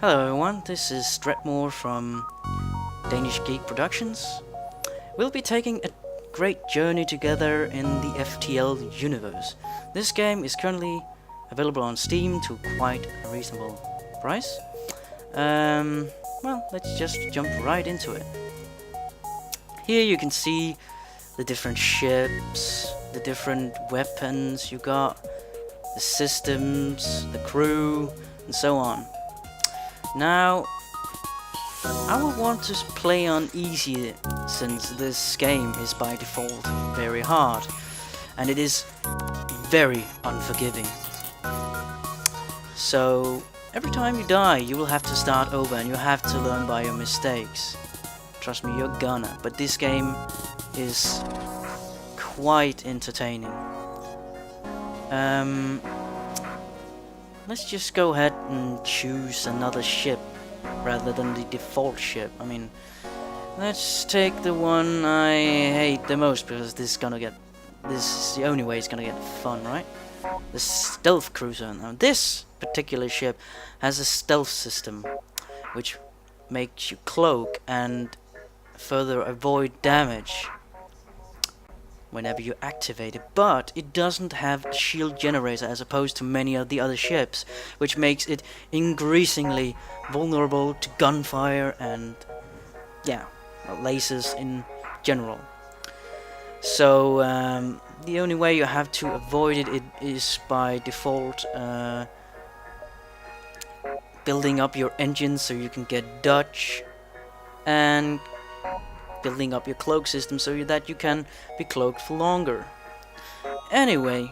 Hello everyone, this is Dreadmoure from Danish Geek Productions. We'll be taking a great journey together in the FTL universe. This game is currently available on Steam to quite a reasonable price. Well, let's just jump right into it. Here you can see the different ships, the different weapons you got, the systems, the crew, and so on. Now, I would want to play on easy since this game is by default very hard and it is very unforgiving. So every time you die you will have to start over and you have to learn by your mistakes. Trust me, you're gonna, but this game is quite entertaining. Let's just go ahead and choose another ship rather than the default ship. I mean, let's take the one I hate the most because this is the only way it's gonna get fun, right? The stealth cruiser. Now this particular ship has a stealth system which makes you cloak and further avoid damage whenever you activate it, but it doesn't have a shield generator as opposed to many of the other ships, which makes it increasingly vulnerable to gunfire and lasers in general. So the only way you have to avoid it is by default building up your engines so you can get dodge, and building up your cloak system so that you can be cloaked for longer. Anyway,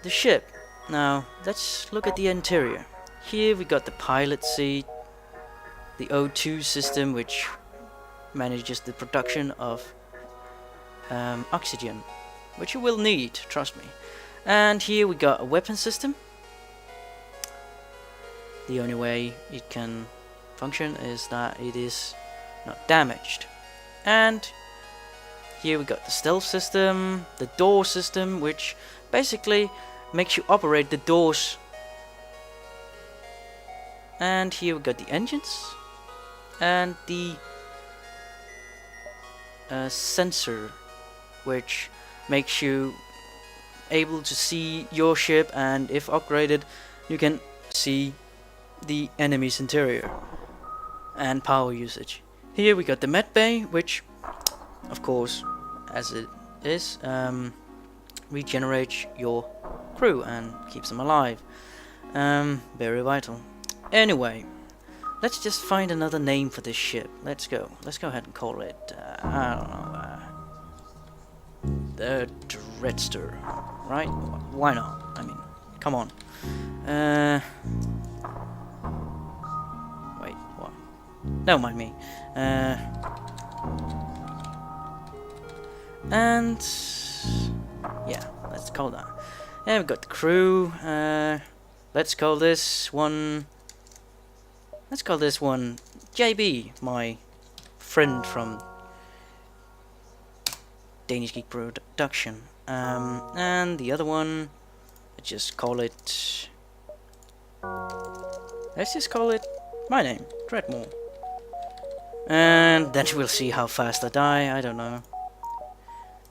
the ship. Now let's look at the interior. Here we got the pilot seat, the O2 system which manages the production of oxygen, which you will need, trust me. And here we got a weapon system. The only way it can function is that it is not damaged. And here we got the stealth system, the door system, which basically makes you operate the doors. And here we got the engines and the sensor, which makes you able to see your ship, and if upgraded you can see the enemy's interior and power usage. Here we got the med bay, which of course, as it is, regenerates your crew and keeps them alive. Very vital. Anyway, let's just find another name for this ship. Let's go ahead and call it I don't know, the Dreadmoure, right? Why not? I mean, come on. Wait, what? Don't mind me. And yeah, let's call that. And we've got the crew. Let's call this one JB, my friend from Danish Geek Production. And the other one, let's just call it my name, Dreadmoure. And then we'll see how fast I die, I don't know.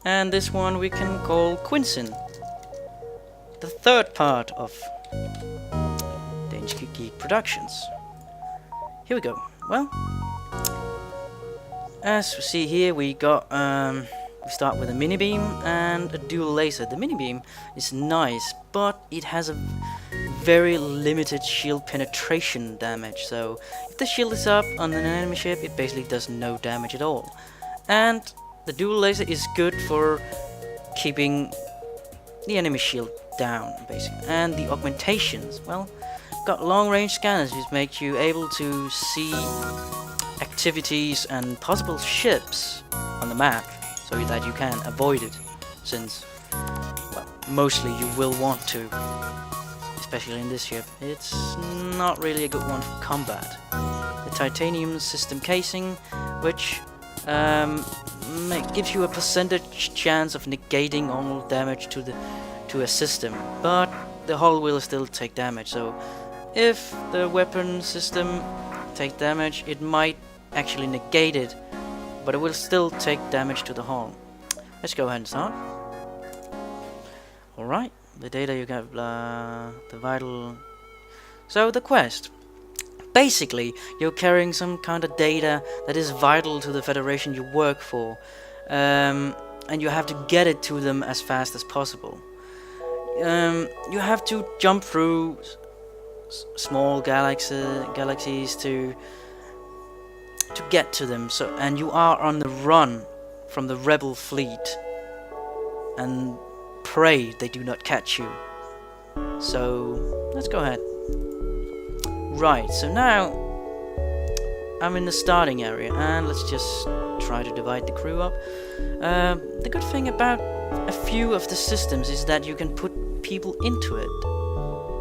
And this one we can call Quincy, the third part of Danish Geek Productions. Here we go. Well, as we see here, we got we start with a mini beam and a dual laser. The mini beam is nice, but it has a very limited shield penetration damage. So if the shield is up on an enemy ship, it basically does no damage at all. And the dual laser is good for keeping the enemy shield down, basically. And the augmentations, well, got long range scanners which make you able to see activities and possible ships on the map so that you can avoid it, since, well, mostly you will want to, especially in this ship. It's not really a good one for combat. The titanium system casing, which gives you a percentage chance of negating all damage to a system, but the hull will still take damage, so if the weapon system takes damage, it might actually negate it, but it will still take damage to the hull. Let's go ahead and start. Alright, the data you got, blah, the vital. So the quest. Basically, you're carrying some kind of data that is vital to the Federation you work for, and you have to get it to them as fast as possible. You have to jump through small galaxies to get to them. So, and you are on the run from the rebel fleet, and pray they do not catch you. So let's go ahead. Right, so now I'm in the starting area, and let's just try to divide the crew up. The good thing about a few of the systems is that you can put people into it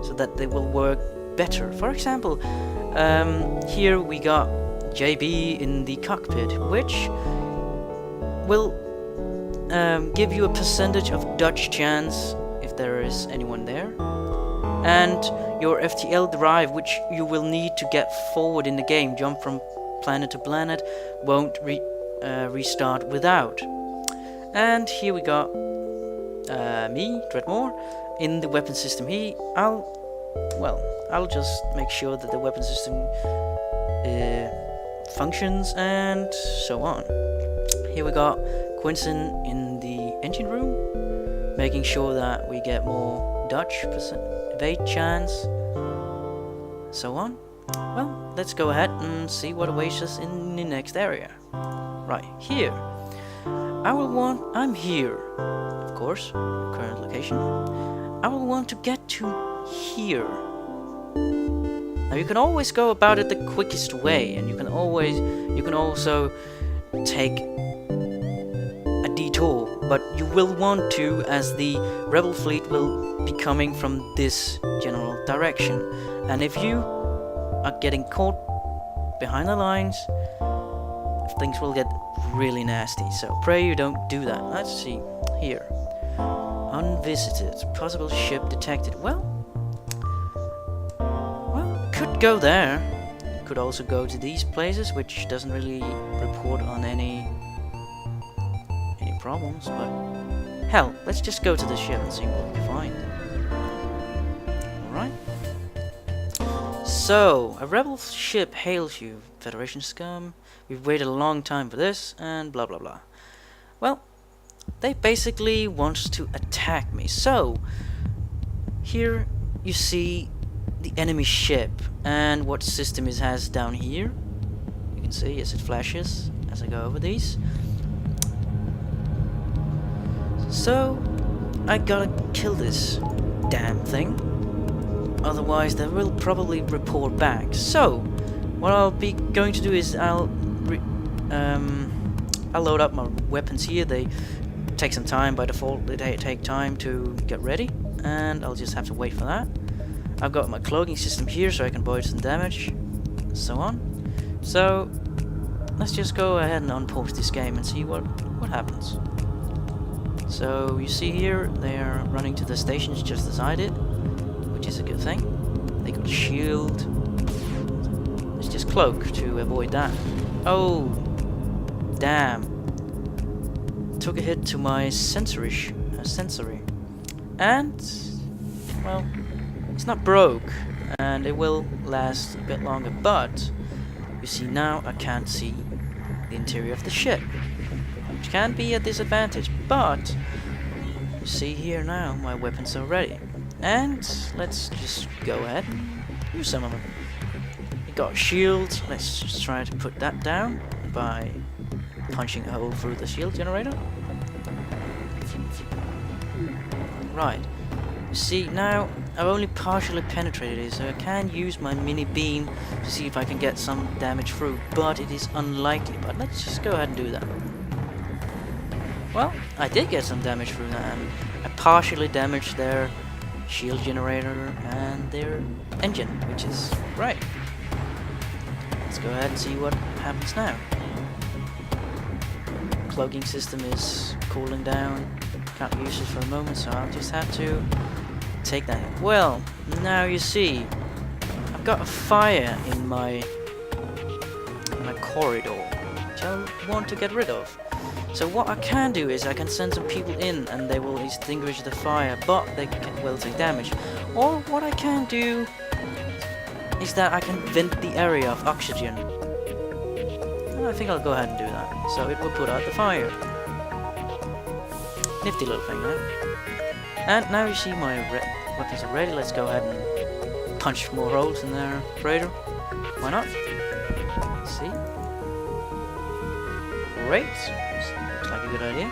so that they will work better. For example, here we got JB in the cockpit, which will give you a percentage of dodge chance if there is anyone there, and your FTL drive, which you will need to get forward in the game, jump from planet to planet, won't restart without. And here we got me, Dreadmoure, in the weapon system. I'll just make sure that the weapon system functions and so on. Here we got Quinson in the engine room, making sure that we get more dodge evade chance, so on. Well, let's go ahead and see what awaits us in the next area. Right, here. I'm here, of course, current location. I will want to get to here. Now you can always go about it the quickest way, and you can also take a detour, but you will want to, as the rebel fleet will be coming from this general direction, and if you are getting caught behind the lines, things will get really nasty, so pray you don't do that. Let's see here. Unvisited, possible ship detected. Well, could go there. Could also go to these places, which doesn't really report on any problems, but hell, let's just go to the ship and see what we can find. Alright. So, a rebel ship hails you, Federation scum. We've waited a long time for this, and blah blah blah. Well, they basically want to attack me. So, here you see the enemy ship, and what system it has down here. You can see as it flashes as I go over these. So, I gotta kill this damn thing, otherwise they will probably report back. So, what I'll be going to do is I'll load up my weapons here. They take some time by default. They take time to get ready, and I'll just have to wait for that. I've got my cloaking system here so I can avoid some damage, and so on. So, let's just go ahead and unpause this game and see what happens. So you see here, they are running to the stations just as I did, which is a good thing. They got a shield. Let's just cloak to avoid that. Oh, damn. Took a hit to my sensory. And, well, it's not broke, and it will last a bit longer, but you see now I can't see the interior of the ship, which can be a disadvantage, but you see here now my weapons are ready, and let's just go ahead and use some of them. We got a shield. Let's just try to put that down by punching a hole through the shield generator. Right, you see now I've only partially penetrated it, so I can use my mini beam to see if I can get some damage through, but it is unlikely. But let's just go ahead and do that. Well, I did get some damage through that, and I partially damaged their shield generator and their engine, which is great. Let's go ahead and see what happens now. Cloaking system is cooling down. Can't use it for a moment, so I'll just have to take that hit. Well, now you see, got a fire in my corridor, which I want to get rid of. So what I can do is I can send some people in and they will extinguish the fire, but they will take damage. Or what I can do is that I can vent the area of oxygen. I think I'll go ahead and do that. So it will put out the fire. Nifty little thing, right? And now you see my weapons are ready. Let's go ahead and punch more holes in their freighter. Why not? Let's see. Great. Looks like a good idea.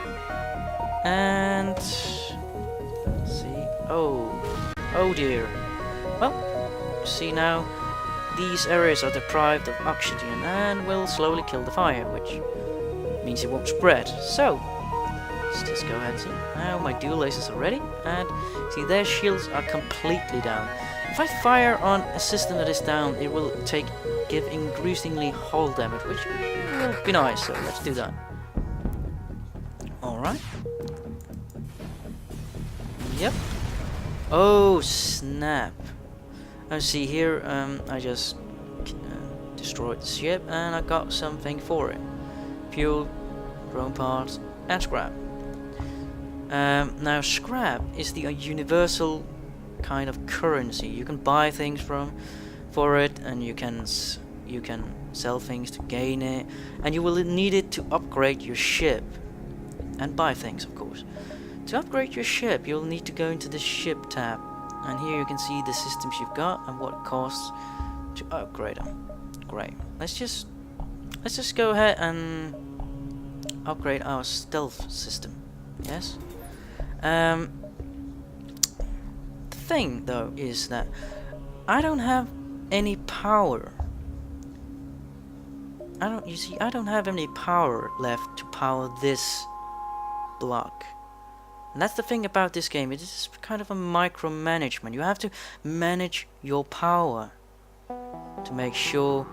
And let's see. Oh dear. Well, you see now, these areas are deprived of oxygen and will slowly kill the fire, which means it won't spread. So let's just go ahead and see. Now my dual lasers are ready, and see their shields are completely down. If I fire on a system that is down, it will give increasingly hull damage, which will be nice. So let's do that. All right. Yep. Oh snap! I see here. I just destroyed the ship, and I got something for it: fuel, drone parts, and scrap. Now scrap is the universal kind of currency. You can buy things for it, and you can sell things to gain it, and you will need it to upgrade your ship and buy things, of course. To upgrade your ship, you'll need to go into the ship tab, and here you can see the systems you've got and what it costs to upgrade them. Great. Let's just go ahead and upgrade our stealth system. Yes. The thing though is that I don't have any power. You see, I don't have any power left to power this block. And that's the thing about this game. It is kind of a micromanagement. You have to manage your power to make sure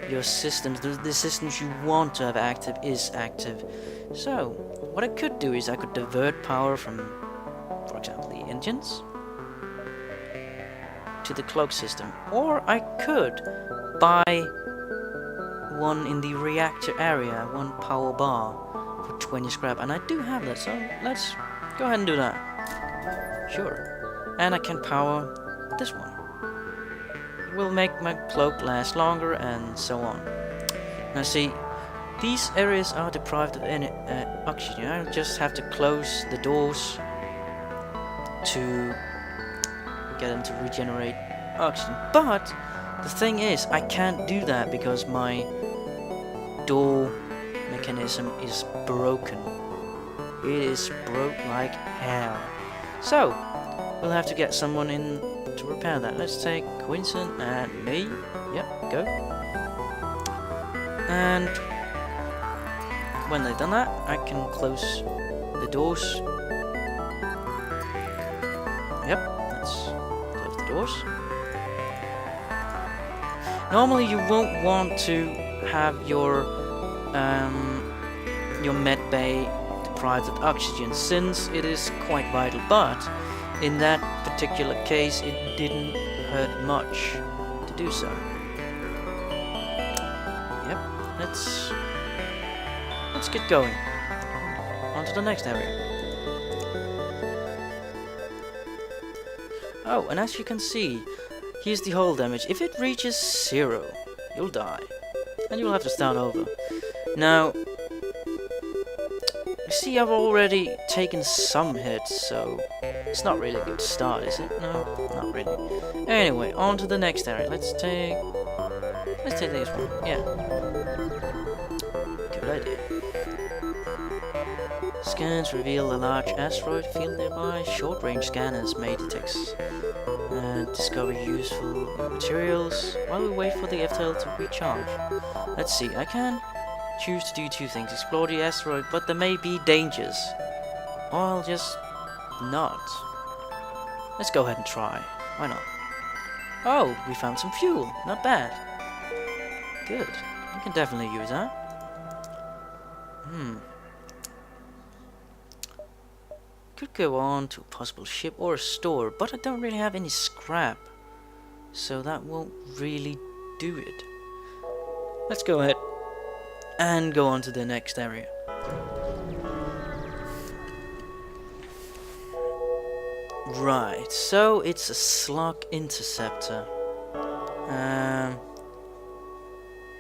your systems, the systems you want to have active, is active. So what I could do is I could divert power from, for example, the engines to the cloak system, or I could buy one in the reactor area, one power bar for 20 scrap, and I do have that, so let's go ahead and do that. Sure. And I can power this one. It will make my cloak last longer, and so on. Now see, these areas are deprived of any oxygen. I just have to close the doors to get them to regenerate oxygen. But the thing is, I can't do that because my door mechanism is broken. It is broke like hell. So we'll have to get someone in to repair that. Let's take Quinson and me. Yep, go. And when they've done that, I can close the doors. Yep, let's close the doors. Normally you won't want to have your med bay deprived of oxygen, since it is quite vital, but in that particular case it didn't hurt much to do so. Yep, let's get going. On to the next area. Oh, and as you can see, here's the hull damage. If it reaches 0, you'll die, and you'll have to start over. Now, you see, I've already taken some hits, so it's not really a good start, is it? No, not really. Anyway, on to the next area. Let's take this one. Yeah, good idea. Scans reveal a large asteroid field nearby. Short-range scanners may detect and discover useful materials while we wait for the FTL to recharge. Let's see, I can choose to do two things: explore the asteroid, but there may be dangers. Or I'll just not. Let's go ahead and try. Why not? Oh, we found some fuel. Not bad. Good. We can definitely use that. Could go on to a possible ship or a store, but I don't really have any scrap. so that won't really do it. Let's go ahead and go on to the next area. Right, so it's a slug interceptor.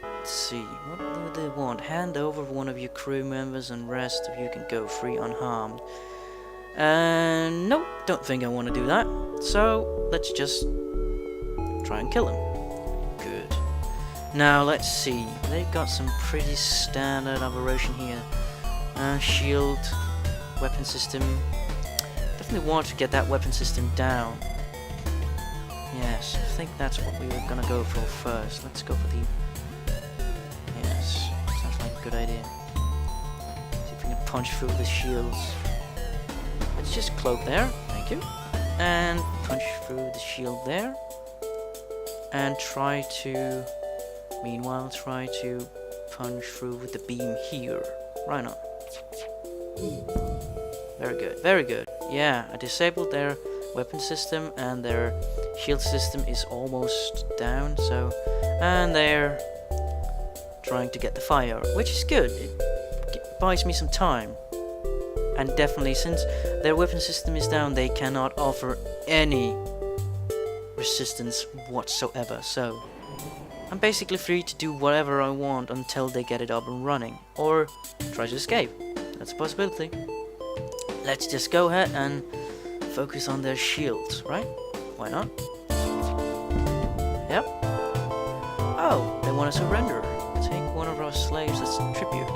Let's see, what do they want? Hand over one of your crew members and rest of you can go free unharmed. Nope, don't think I want to do that. So, let's just try and kill him. Good. Now, let's see. They've got some pretty standard operation here. Shield, weapon system. Definitely want to get that weapon system down. Yes, I think that's what we were gonna go for first. Let's go for the... Yes, sounds like a good idea. See if we can punch through the shields. Let's just cloak there, thank you. And punch through the shield there. And try to... Meanwhile, try to punch through with the beam here. Right on. Very good, very good. Yeah, I disabled their weapon system and their shield system is almost down, so... And they're trying to get the fire, which is good. It buys me some time. And definitely, since their weapon system is down, they cannot offer any resistance whatsoever, so... I'm basically free to do whatever I want until they get it up and running. Or try to escape. That's a possibility. Let's just go ahead and focus on their shields, right? Why not? Yep. Oh, they want to surrender. Take one of our slaves as tribute.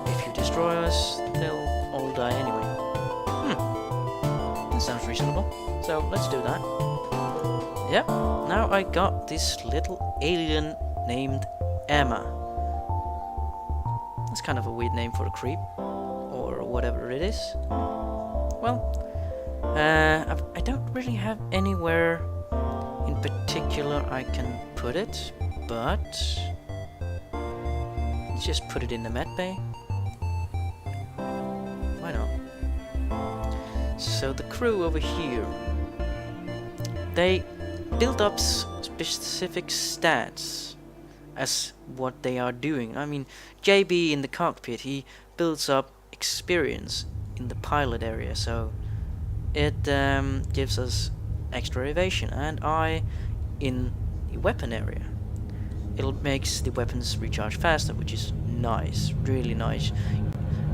If you destroy us, they'll all die anyway. That sounds reasonable. So let's do that. Yep. Now I got this little alien named Emma. That's kind of a weird name for a creep. Or whatever it is. Well, I don't really have anywhere in particular I can put it, but let's just put it in the med bay. Why not? So the crew over here, they build up specific stats as what they are doing. I mean, JB in the cockpit, he builds up experience in the pilot area, so it gives us extra evasion, and I in the weapon area. It makes the weapons recharge faster, which is nice, really nice.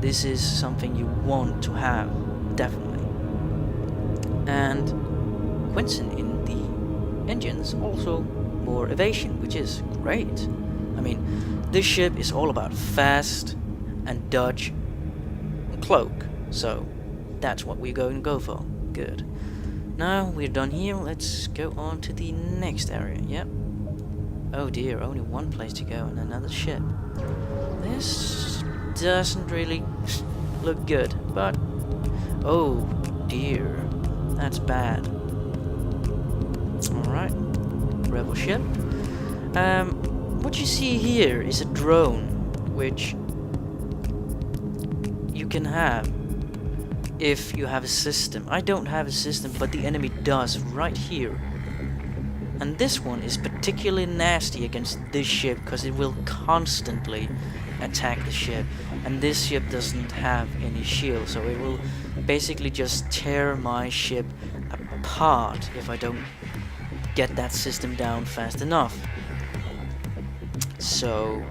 This is something you want to have, definitely. And Quincy in the engines also more evasion, which is great. I mean, this ship is all about fast and dodge and cloak, so that's what we're going to go for. Good. Now we're done here, let's go on to the next area. Yep. Oh dear, only one place to go and another ship. This doesn't really look good, but oh dear, that's bad. Alright, rebel ship. What you see here is a drone, which you can have if you have a system. I don't have a system, but the enemy does right here. And this one is particularly nasty against this ship because it will constantly attack the ship. And this ship doesn't have any shield, so it will basically just tear my ship apart if I don't get that system down fast enough. So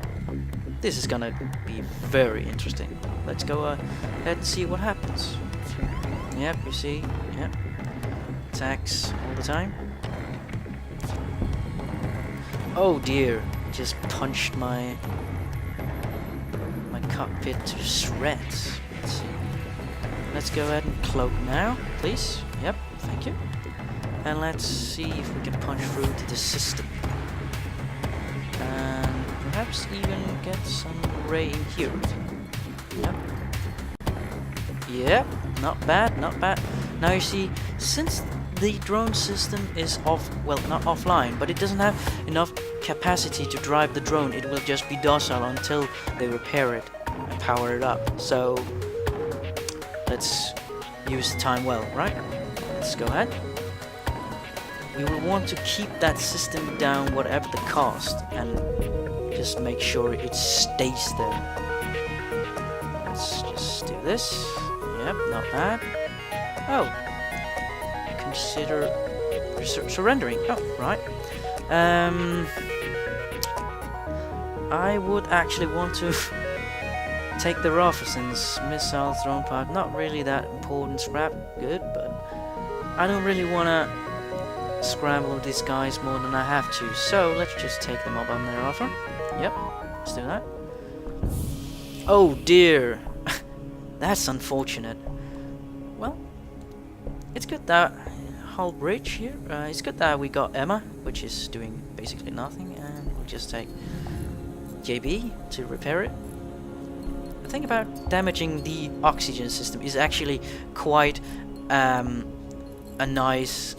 this is gonna be very interesting. Let's go ahead and see what happens. Yep, you see, yep. Attacks all the time. Oh dear, just punched my cockpit to shreds. Let's see. Let's go ahead and cloak now, please. Yep, thank you. And let's see if we can punch through to the system. And perhaps even get some ray in here. Yep. Yep, not bad, not bad. Now you see, since the drone system is off, well, not offline, but it doesn't have enough capacity to drive the drone, it will just be docile until they repair it and power it up. So let's use the time well, right? Let's go ahead. we will want to keep that system down whatever the cost, and just make sure it stays there. Let's just do this. Yep, not bad. Oh, consider surrendering. Oh, right. I would actually want to take the Rafferson's missile thrown part. Not really that important scrap. Good, but I don't really want to scramble these guys more than I have to. So let's just take them up on their offer. Yep, let's do that. Oh dear. That's unfortunate. Well, it's good that whole bridge here. It's good that we got Emma, which is doing basically nothing, and we'll just take JB to repair it. The thing about damaging the oxygen system is actually quite a nice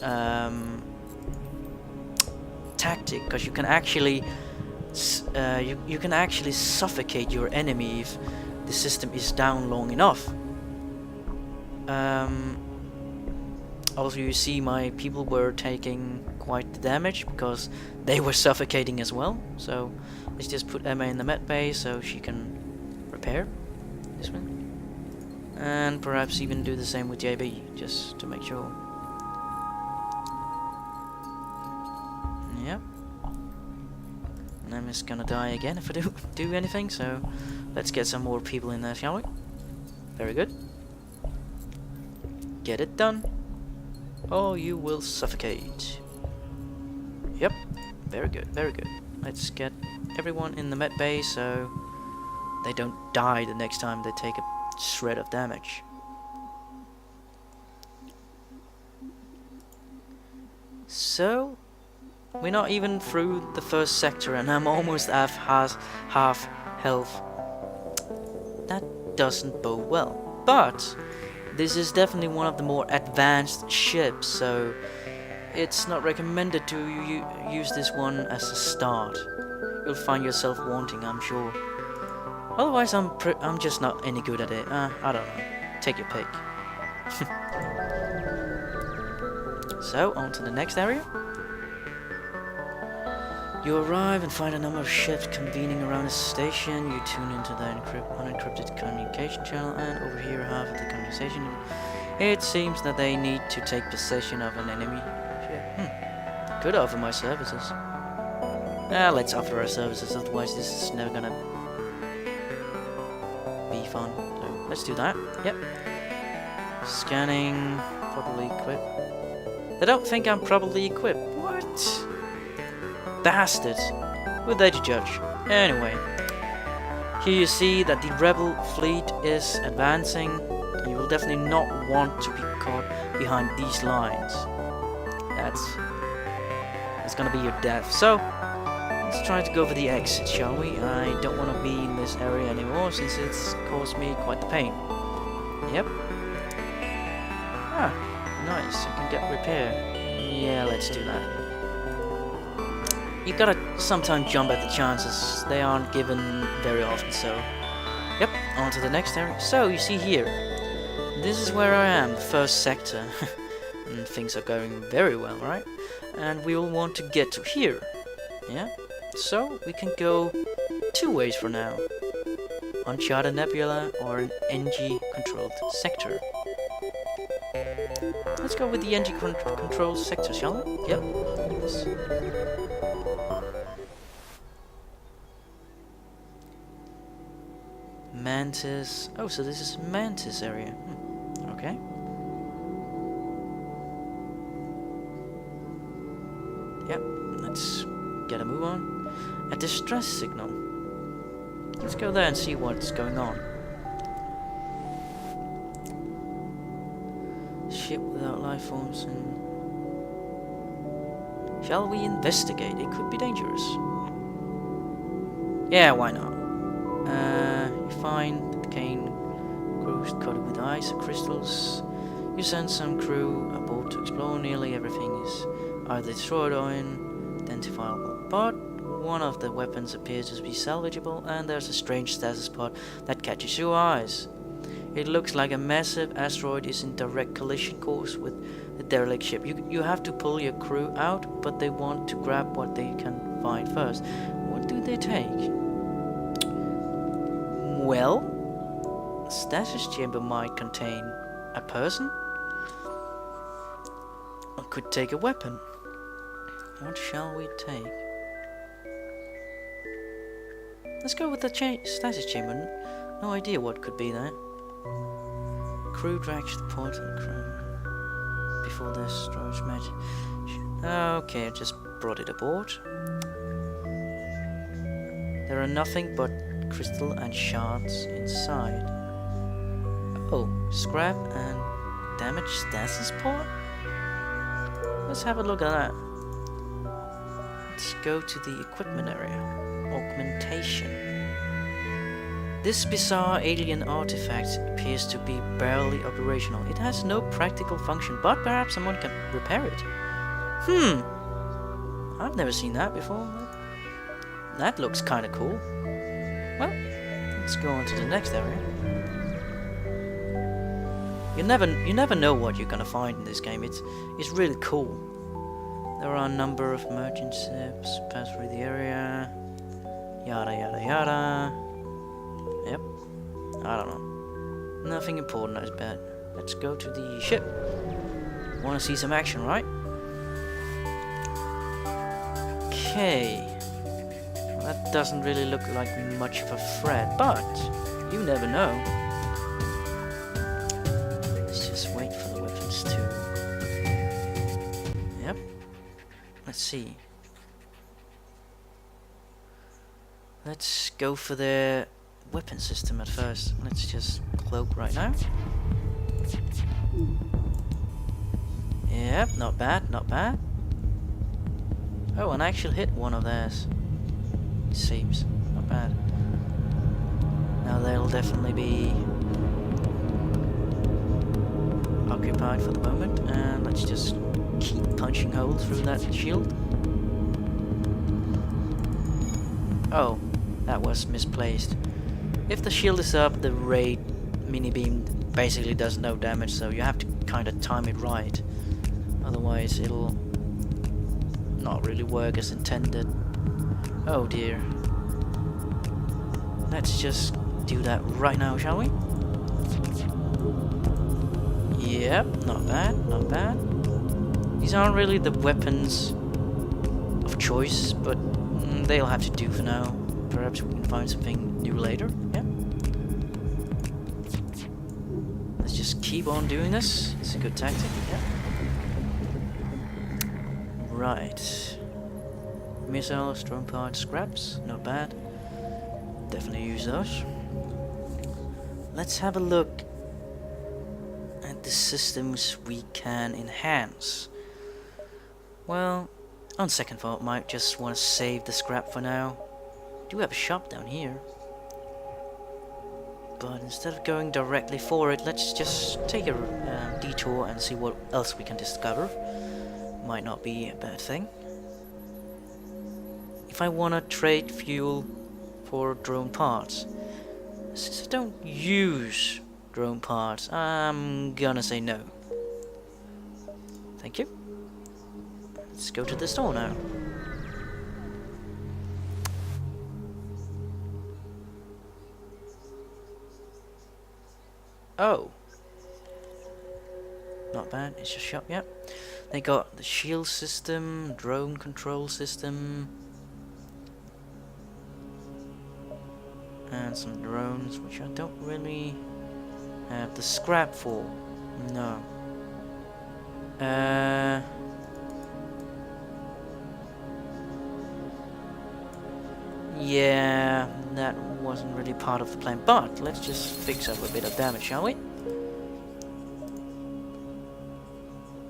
tactic, because you can actually you can actually suffocate your enemy if the system is down long enough. Also, you see my people were taking quite the damage because they were suffocating as well. So let's just put Emma in the med bay so she can repair this one, and perhaps even do the same with JB, just to make sure. Yep. Emma's gonna die again if I do anything, so let's get some more people in there, shall we? Very good. Get it done, or you will suffocate. Yep, very good, very good. Let's get everyone in the med bay so they don't die the next time they take a shred of damage. So, we're not even through the first sector and I'm almost at half health. That doesn't bode well. But this is definitely one of the more advanced ships, so it's not recommended to use this one as a start. You'll find yourself wanting, I'm sure. Otherwise, I'm just not any good at it. I don't know. Take your pick. So, on to the next area. You arrive and find a number of ships convening around a station. You tune into the unencrypted communication channel and overhear half of the conversation. It seems that they need to take possession of an enemy ship. Could offer my services. Let's offer our services, otherwise this is never gonna be fun. So let's do that. Yep. Scanning. Properly equipped. They don't think I'm properly equipped. What? Bastards. Who are they to judge? Anyway. Here you see that the rebel fleet is advancing. And you will definitely not want to be caught behind these lines. That's gonna be your death. So, let's try to go for the exit, shall we? I don't want to be in this area anymore since it's caused me quite the pain. Yep. Ah, nice. I can get repair. Yeah, let's do that. You gotta sometimes jump at the chances. They aren't given very often, so... Yep, on to the next area. So, you see here. This is where I am, the first sector. And things are going very well, right? And we will want to get to here. Yeah? So, we can go two ways for now. Uncharted Nebula or an NG-controlled sector. Let's go with the NG-controlled sector, shall we? Yep. Yes. Mantis. Oh, so this is Mantis area. Okay. Yep. Let's get a move on. A distress signal. Let's go there and see what's going on. Ship without life forms and... Shall we investigate? It could be dangerous. Yeah, why not? You find the cane crew coated with ice and crystals. You send some crew aboard to explore. Nearly everything is either destroyed or unidentifiable, but one of the weapons appears to be salvageable, and there's a strange stasis pod that catches your eyes. It looks like a massive asteroid is in direct collision course with the derelict ship. You have to pull your crew out, but they want to grab what they can find first. What do they take? Well, a stasis chamber might contain a person, or could take a weapon. What shall we take? Let's go with the stasis chamber. No idea what could be there. Crew drags the portal crew before the storage match. Okay, I just brought it aboard. There are nothing but crystal and shards inside. Oh, scrap and damaged stasis port? Let's have a look at that. Let's go to the equipment area. Augmentation. This bizarre alien artifact appears to be barely operational. It has no practical function, but perhaps someone can repair it. I've never seen that before. That looks kinda cool. Well, let's go on to the next area. You never know what you're gonna find in this game. It's really cool. There are a number of merchant ships pass through the area. Yada yada yada. Yep. I don't know. Nothing important, I bet. Let's go to the ship. Wanna see some action, right? Okay. Well, that doesn't really look like much of a threat, but you never know. Let's just wait for the weapons to... Yep. Let's see. Let's go for the weapon system at first. Let's just cloak right now. Yep, not bad, not bad. Oh, and I actually hit one of theirs. It seems. Not bad. Now they'll definitely be occupied for the moment, and let's just keep punching holes through that shield. Oh, that was misplaced. If the shield is up, the raid mini beam basically does no damage, so you have to kind of time it right. Otherwise it'll not really work as intended. Oh dear. Let's just do that right now, shall we? Yep, not bad, not bad. These aren't really the weapons of choice, but they'll have to do for now. Perhaps we can find something new later. Yeah. Let's just keep on doing this. It's a good tactic. Yeah. Right. Missiles, drone parts, scraps. Not bad. Definitely use those. Let's have a look at the systems we can enhance. Well, on second thought, might just want to save the scrap for now. Do have a shop down here, but instead of going directly for it, let's just take a detour and see what else we can discover. Might not be a bad thing. If I want to trade fuel for drone parts, since I don't use drone parts, I'm gonna say no. Thank you. Let's go to the store now. Oh. Not bad, it's just shop, yep. They got the shield system, drone control system, and some drones, which I don't really have the scrap for. No. Yeah, that wasn't really part of the plan, but let's just fix up a bit of damage, shall we?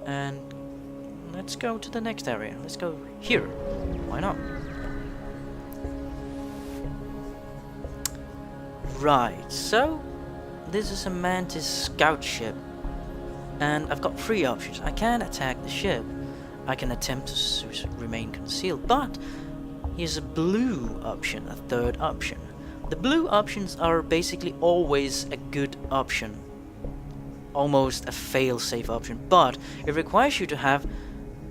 And let's go to the next area. Let's go here. Why not? Right, so this is a Mantis scout ship, and I've got three options. I can attack the ship, I can attempt to remain concealed, but here's a blue option, a third option. The blue options are basically always a good option, almost a fail-safe option, but it requires you to have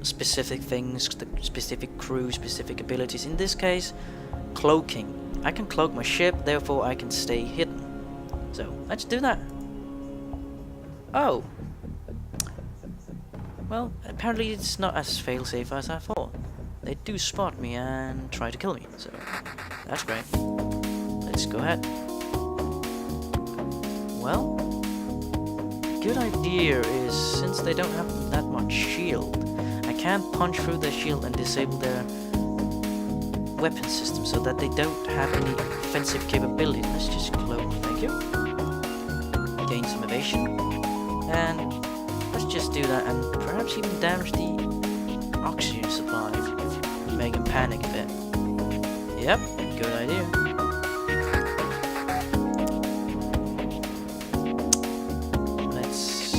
specific things, specific crew, specific abilities. In this case, cloaking. I can cloak my ship, therefore I can stay hidden. So let's do that. Oh, well, apparently it's not as fail-safe as I thought. They do spot me and try to kill me, so that's great. Let's go ahead. Well, good idea is, since they don't have that much shield, I can punch through their shield and disable their weapon system so that they don't have any offensive capability. Let's just clone, thank you. Gain some evasion. And let's just do that and perhaps even damage the oxygen supply. Make him panic a bit. Yep, good idea. Let's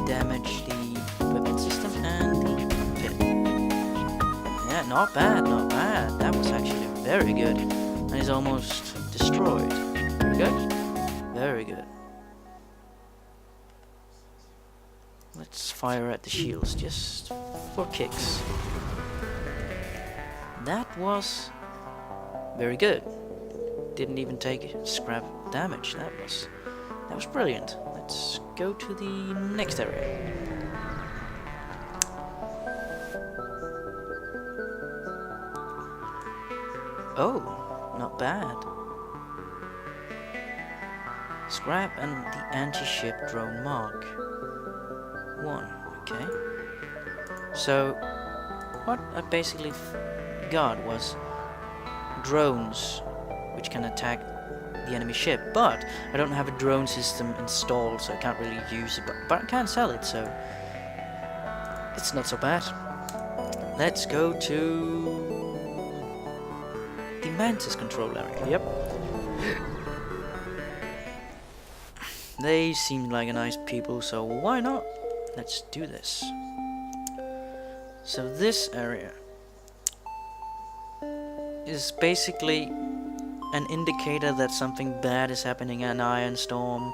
damage the weapon system and the pit. Yeah, not bad, not bad. That was actually very good. And it's almost destroyed. Very good. Very good. Let's fire at the shields just for kicks. That was very good. Didn't even take scrap damage. That was brilliant. Let's go to the next area. Oh, not bad. Scrap and the anti-ship drone Mark 1. Okay. So what I basically got was drones which can attack the enemy ship, but I don't have a drone system installed, so I can't really use it, but I can sell it, so it's not so bad. Let's go to the Mantis control area. Yep. They seem like a nice people, so why not? Let's do this. So this area is basically an indicator that something bad is happening, an iron storm,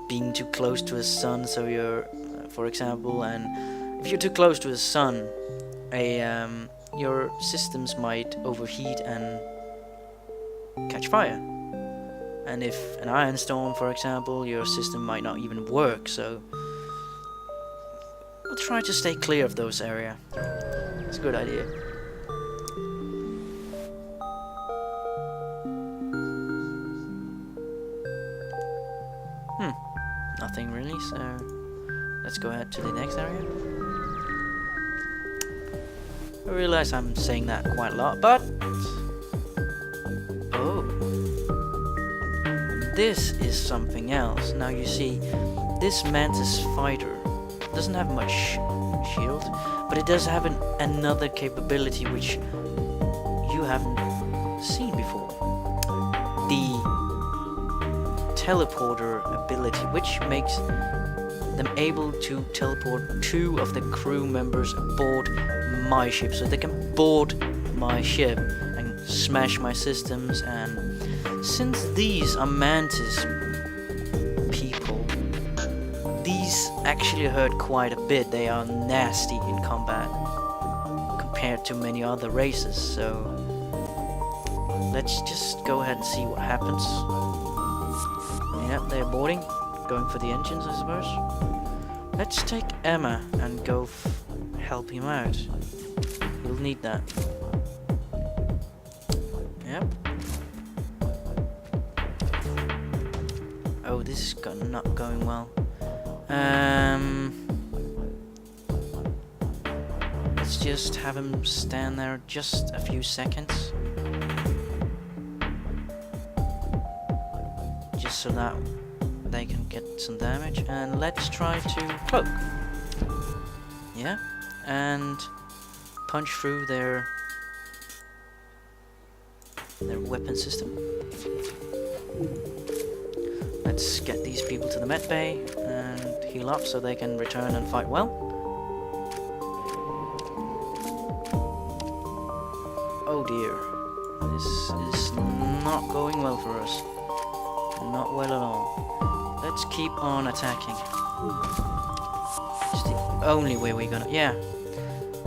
being too close to a sun, so you're, for example, and if you're too close to a sun, your systems might overheat and catch fire. And if an iron storm, for example, your system might not even work, so we'll try to stay clear of those areas. It's a good idea. Nothing really, so let's go ahead to the next area. I realize I'm saying that quite a lot, but oh, this is something else. Now you see, this Mantis fighter doesn't have much shield, but it does have another capability which you haven't seen before. The teleporter ability, which makes them able to teleport 2 of the crew members aboard my ship, so they can board my ship and smash my systems. And since these are Mantis people, these actually hurt quite a bit. They are nasty in combat compared to many other races, so let's just go ahead and see what happens. Yep, they're boarding, going for the engines, I suppose. Let's take Emma and go help him out. You'll need that. Yep. Oh, this is not going well. Let's just have him stand there just a few seconds. Just so that they can get some damage. And let's try to cloak. Yeah, and punch through their weapon system. Let's get these people to the med bay and heal up so they can return and fight well. Oh dear, this is not going well for us. Not well at all. Let's keep on attacking. It's the only way we're gonna... Yeah.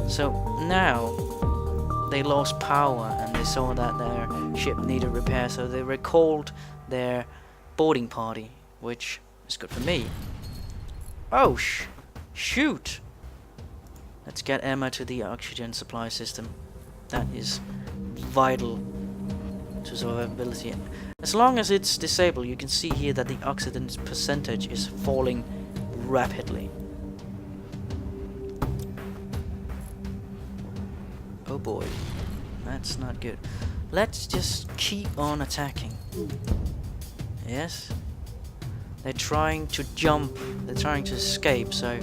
So now they lost power and they saw that their ship needed repair, so they recalled their boarding party, which is good for me. Oh, shoot! Let's get Emma to the oxygen supply system. That is vital to survivability. As long as it's disabled, you can see here that the oxygen percentage is falling rapidly. Oh boy, that's not good. Let's just keep on attacking. Yes? They're trying to jump, they're trying to escape, so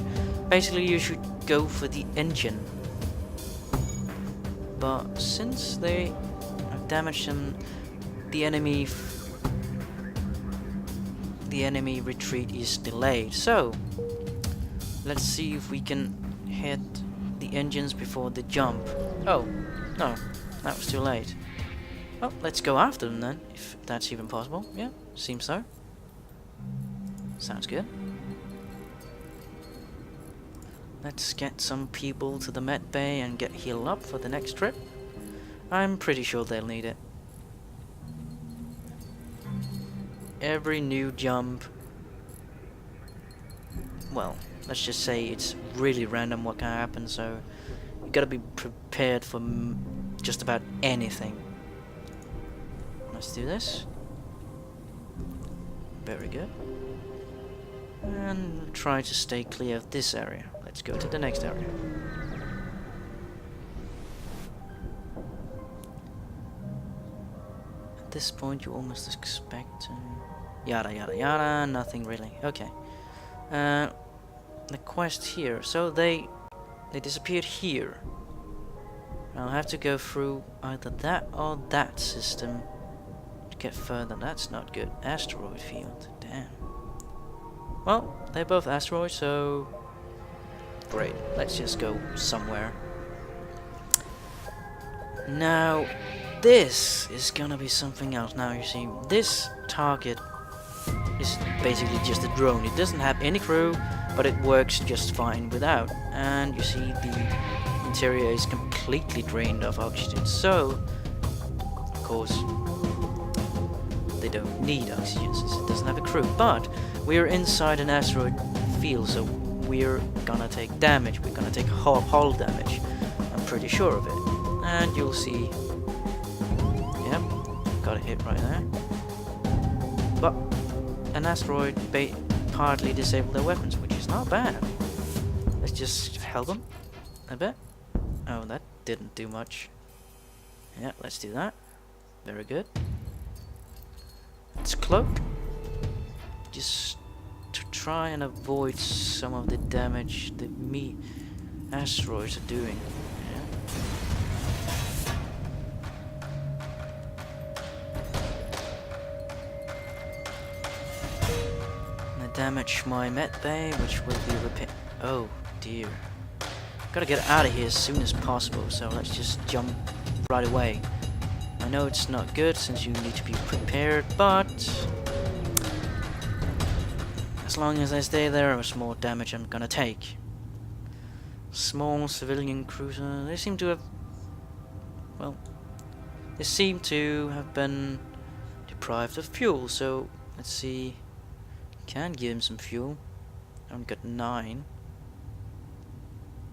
basically you should go for the engine. But since they have damaged them, the enemy retreat is delayed. So let's see if we can hit the engines before they jump. Oh, no, that was too late. Well, let's go after them then, if that's even possible. Yeah, seems so. Sounds good. Let's get some people to the med bay and get healed up for the next trip. I'm pretty sure they'll need it. Every new jump... Well, let's just say it's really random what can happen, so you gotta be prepared for just about anything. Let's do this. Very good. And try to stay clear of this area. Let's go to the next area. At this point you almost expect yada yada yada, nothing really. Okay. The quest here. So they disappeared here. I'll have to go through either that or that system to get further. That's not good. Asteroid field. Damn. Well, they're both asteroids, so great. Let's just go somewhere. Now, this is gonna be something else. Now, you see, this target is basically just a drone. It doesn't have any crew, but it works just fine without. And you see the interior is completely drained of oxygen. So, of course, they don't need oxygen since it doesn't have a crew. But we're inside an asteroid field, so we're gonna take damage. We're gonna take hull damage. I'm pretty sure of it. And you'll see. Yep, got a hit right there. But an asteroid partly disabled their weapons, which is not bad. Let's just help them a bit. Oh, that didn't do much. Yeah, let's do that. Very good. Let's cloak. Just to try and avoid some of the damage that asteroids are doing. Yeah. And I damage my med bay, which will be repaired. Oh dear. Gotta get out of here as soon as possible, so let's just jump right away. I know it's not good since you need to be prepared, but as long as I stay there, there's more damage I'm gonna take. Small civilian cruiser. They seem to have... Well, they seem to have been deprived of fuel, so let's see. Can give him some fuel. I only got 9.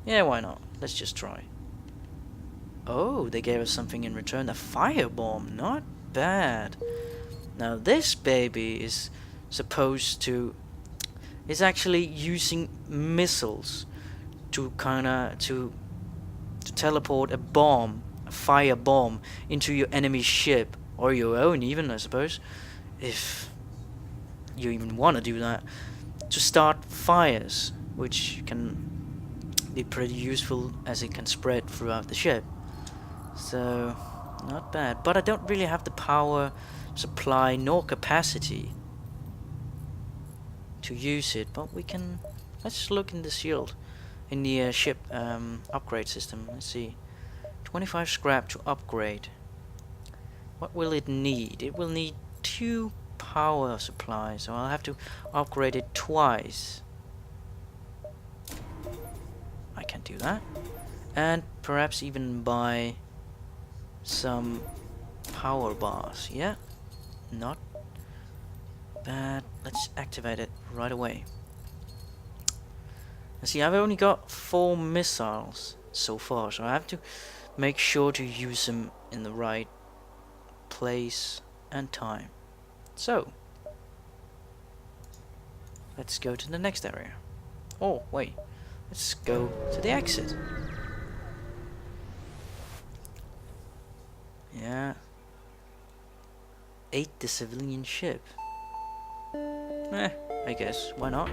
Yeah, why not? Let's just try. Oh, they gave us something in return. A firebomb. Not bad. Now this baby is supposed to... It's actually using missiles to to teleport a bomb, a fire bomb, into your enemy's ship, or your own even, I suppose, if you even want to do that, to start fires, which can be pretty useful as it can spread throughout the ship. So, not bad. But I don't really have the power supply nor capacity to use it, but we can... Let's look in the shield, in the ship upgrade system. Let's see. 25 scrap to upgrade. What will it need? It will need 2 power supplies, so I'll have to upgrade it twice. I can do that. And perhaps even buy some power bars. Yeah, not bad. Let's activate it right away. And see, I've only got 4 missiles so far, so I have to make sure to use them in the right place and time. So let's go to the next area. Oh wait, let's go to the exit. Yeah, 8 the civilian ship. I guess, why not?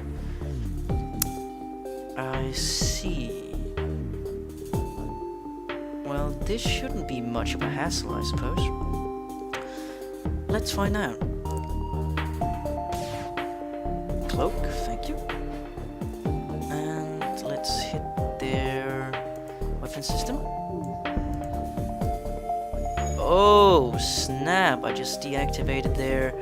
I see. Well, this shouldn't be much of a hassle, I suppose. Let's find out. Cloak, thank you. And let's hit their weapon system. Oh, snap! I just deactivated their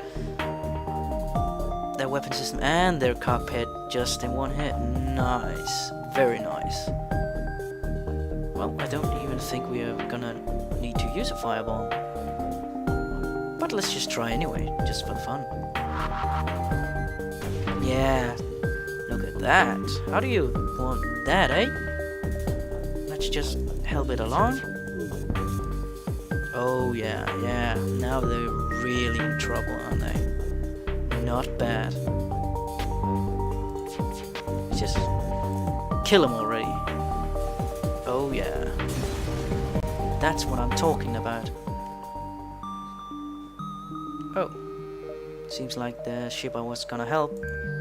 weapon system and their cockpit just in one hit. Nice. Very nice. Well, I don't even think we are gonna need to use a fireball. But let's just try anyway, just for the fun. Yeah, look at that. How do you want that, eh? Let's just help it along. Oh yeah, now they're really in trouble, aren't they? Not bad. Just kill them already. Oh yeah. That's what I'm talking about. Oh. Seems like the ship I was gonna help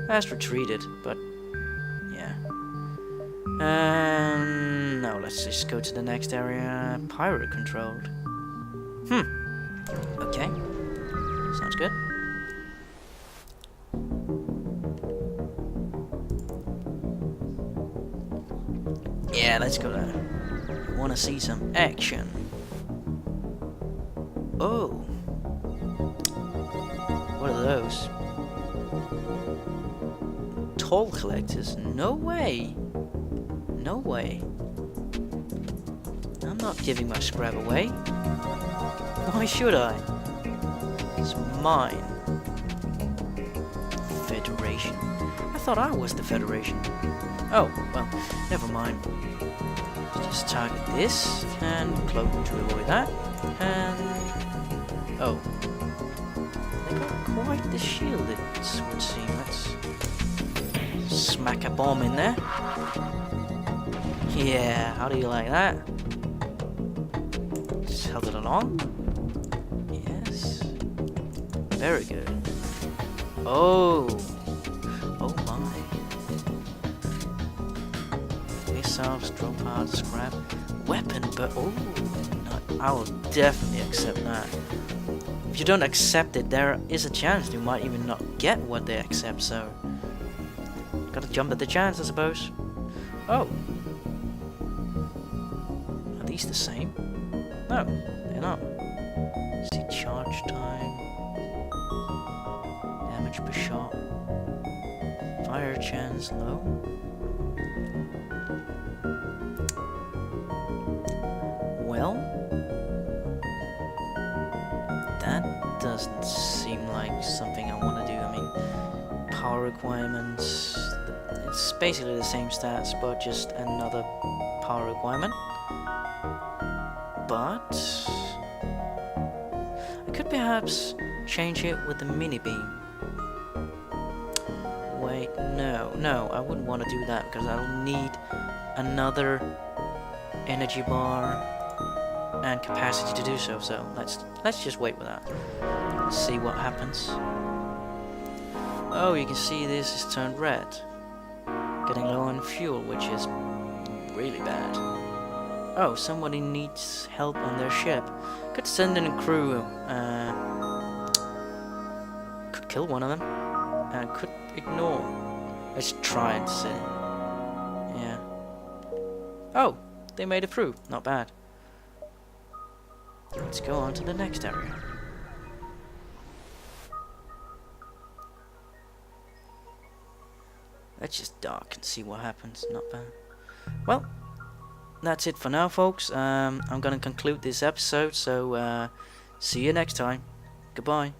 has retreated, but yeah. Now let's just go to the next area. Pirate controlled. Okay. Sounds good. Yeah, let's go there. I wanna see some action. Oh. What are those? Toll collectors? No way. No way. I'm not giving my scrap away. Why should I? It's mine. Federation. I thought I was the Federation. Oh, well, never mind. Just target this and cloak to avoid that. And oh, they got quite the shield, it would seem. Let's smack a bomb in there. Yeah, how do you like that? Just held it along. Yes. Very good. Oh. Oh my. Missiles, drop parts, scrap. Weapon, but oh, no, I will definitely accept that. If you don't accept it, there is a chance you might even not get what they accept, so gotta jump at the chance, I suppose. Oh. Are these the same? No, they're not. See, charge time, damage per shot, fire chance low. Well, that doesn't seem like something I want to do. I mean, power requirements, it's basically the same stats, but just another power requirement. But I could perhaps change it with the mini beam. Wait, no, I wouldn't want to do that because I'll need another energy bar and capacity to do so. So let's just wait with that. Let's see what happens. Oh, you can see this is turned red, getting low on fuel, which is really bad. Oh, somebody needs help on their ship. Could send in a crew. Could kill one of them. And could ignore. Let's try and see. Yeah. Oh, they made it through. Not bad. Let's go on to the next area. Let's just dark and see what happens. Not bad. Well, that's it for now, folks. I'm gonna conclude this episode, so see you next time. Goodbye.